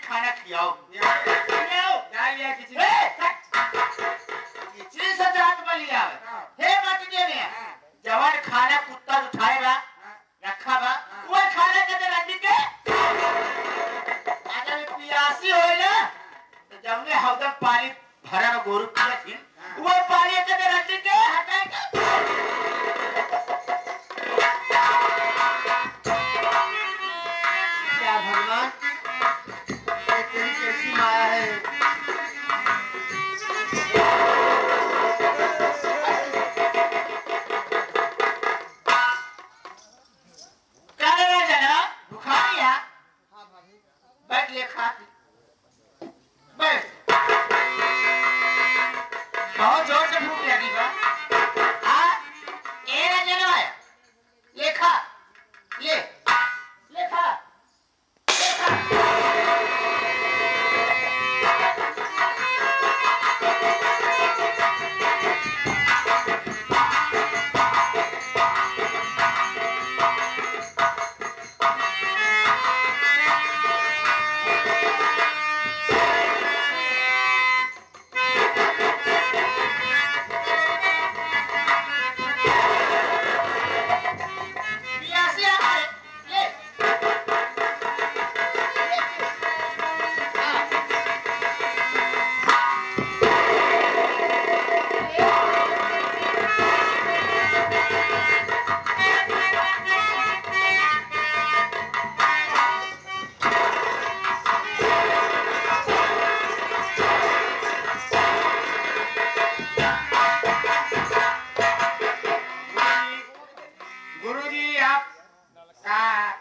खाना खिलाओ। किचन से जात बलिया हे मत देने जवान खाना कुत्ता उठाएगा रखा बा वो खाना के रंडी के अगर पियासी होइला तो जमने हौदम पानी भरा गोरु पिया थी वो पानी के रंडी के हटाएगा। क्या भगवान ये तेरी कैसी माया है। बैठ ले खा बैठ बहुत जोर से भूख लगी बा ए ना जनवाया ले खा ले ले खा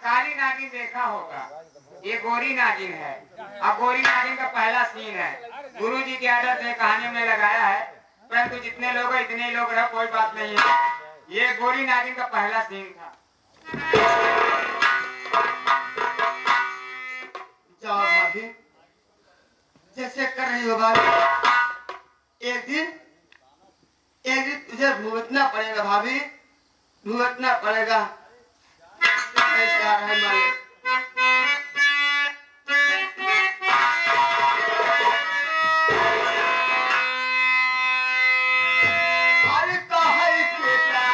काली नागिन देखा होगा, ये गोरी नागिन है। अब गोरी नागिन का पहला सीन है, गुरुजी की आदत है कहानी में लगाया है, परंतु जितने लोग हैं इतने लोग रहे कोई बात नहीं है। ये गोरी नागिन का पहला सीन था। जाओ भाभी जैसे कर रही हो भाभी। एक दिन तुझे भुगतना पड़ेगा भाभी, भुगतना पड़ेगा। कैसे आ रहा है मालिक। अरे कहा बेटा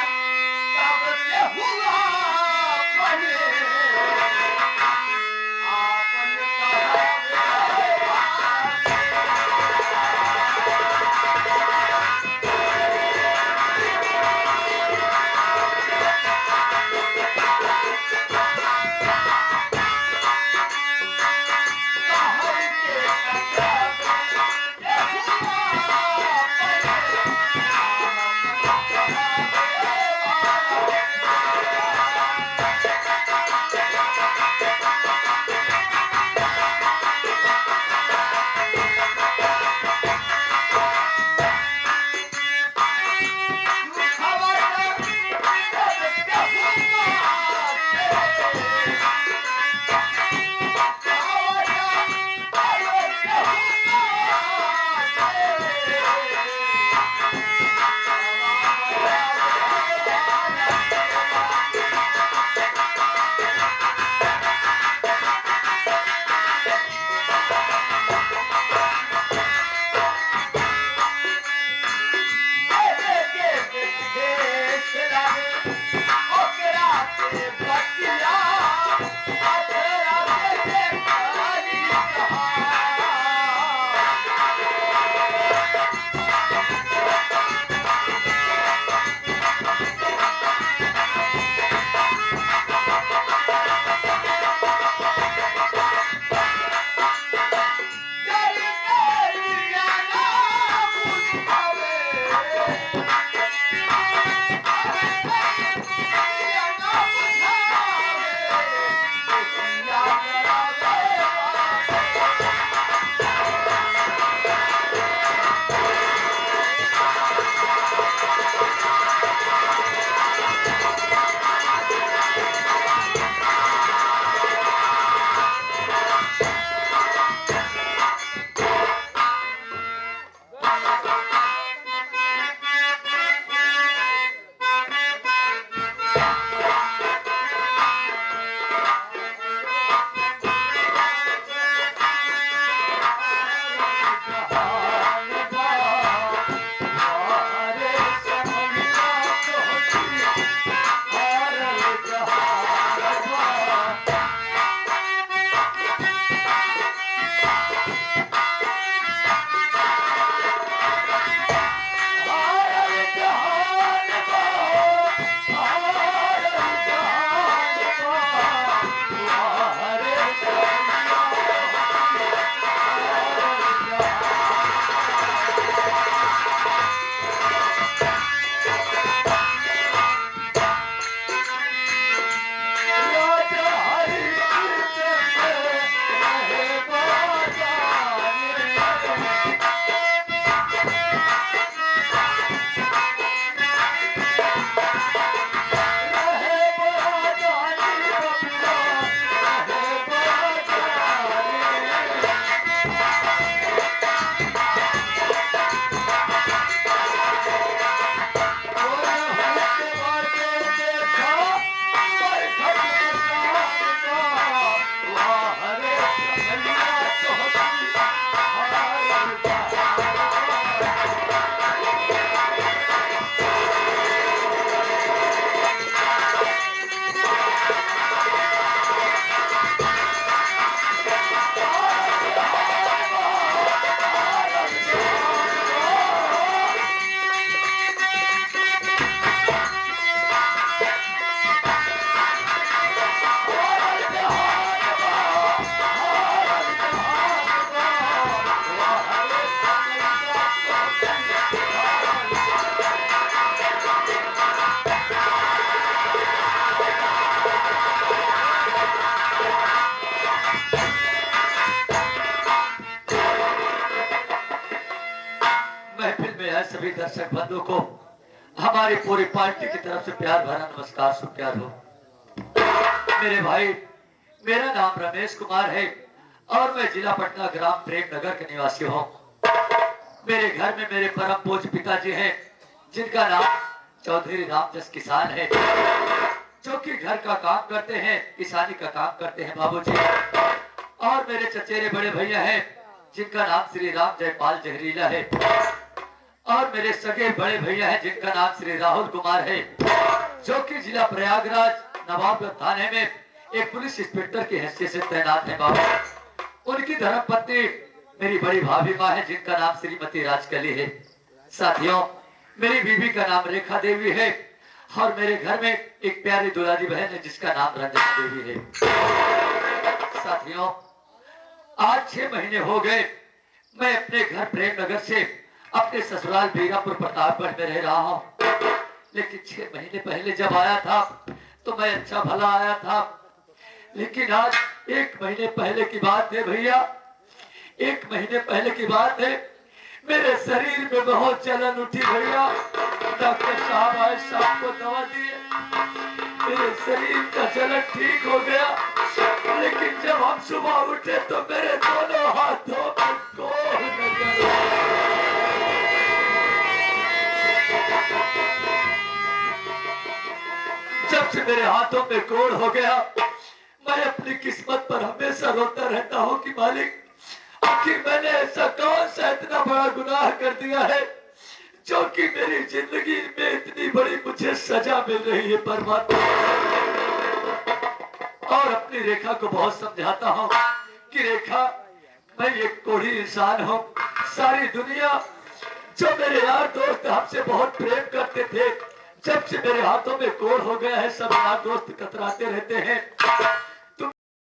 तब से हुआ पहले आपन कहा सभी दर्शक बंधु को हमारी पूरी पार्टी की तरफ से प्यार भरा नमस्कार सुप्यार हो। मेरे भाई, मेरा नाम रमेश कुमार है और मैं जिला पटना ग्राम प्रेम नगर के निवासी हूँ। मेरे घर में मेरे परम पूज्य पिताजी हैं जिनका नाम चौधरी रामजस किसान है, जो कि घर का काम करते हैं, किसानी का काम करते हैं बाबूजी। और मेरे चचेरे बड़े भैया हैं जिनका नाम श्री राम जयपाल जहरीला है, और मेरे सगे बड़े भैया हैं जिनका नाम श्री राहुल कुमार है, जो कि जिला प्रयागराज नवाबगंज थाने में एक पुलिस इंस्पेक्टर की हैसियत से तैनात है बाबू। उनकी धर्मपत्नी मेरी बड़ी भाभी माँ है जिनका नाम श्रीमती राजकली है। साथियों, मेरी बीवी का नाम रेखा देवी है और मेरे घर में एक प्यारी दुलारी बहन है जिसका नाम रंजना देवी है। साथियों, आज 6 महीने हो गए मैं अपने घर प्रेम नगर से अपने ससुराल बीरापुर प्रतापगढ़ में रह रहा हूँ, लेकिन 6 महीने पहले जब आया था तो मैं अच्छा भला आया था, लेकिन आज 1 महीने पहले की बात है भैया, 1 महीने पहले की बात है, मेरे शरीर में बहुत जलन उठी भैया। डॉक्टर साहब आए, शाम को दवा दिए, मेरे शरीर का जलन ठीक हो गया, लेकिन जब हम सुबह उठे तो मेरे दोनों हाथों में कोढ़ नजर आया। जब से मेरे हाथों में कोढ़ हो गया, मैं अपनी किस्मत पर हमेशा रोता रहता हूँ कि मालिक, आखिर मैंने ऐसा कौन सा इतना बड़ा गुनाह कर दिया है जो कि मेरी जिंदगी में इतनी बड़ी मुझे सजा मिल रही है परमात्मा। और अपनी रेखा को बहुत समझाता हूँ कि रेखा, मैं एक कोढ़ी इंसान हूँ। सारी दुनिया, जो मेरे यार दोस्त हमसे बहुत प्रेम करते थे, जब से मेरे हाथों में कोढ़ हो गया है, सब यार दोस्त कतराते रहते हैं।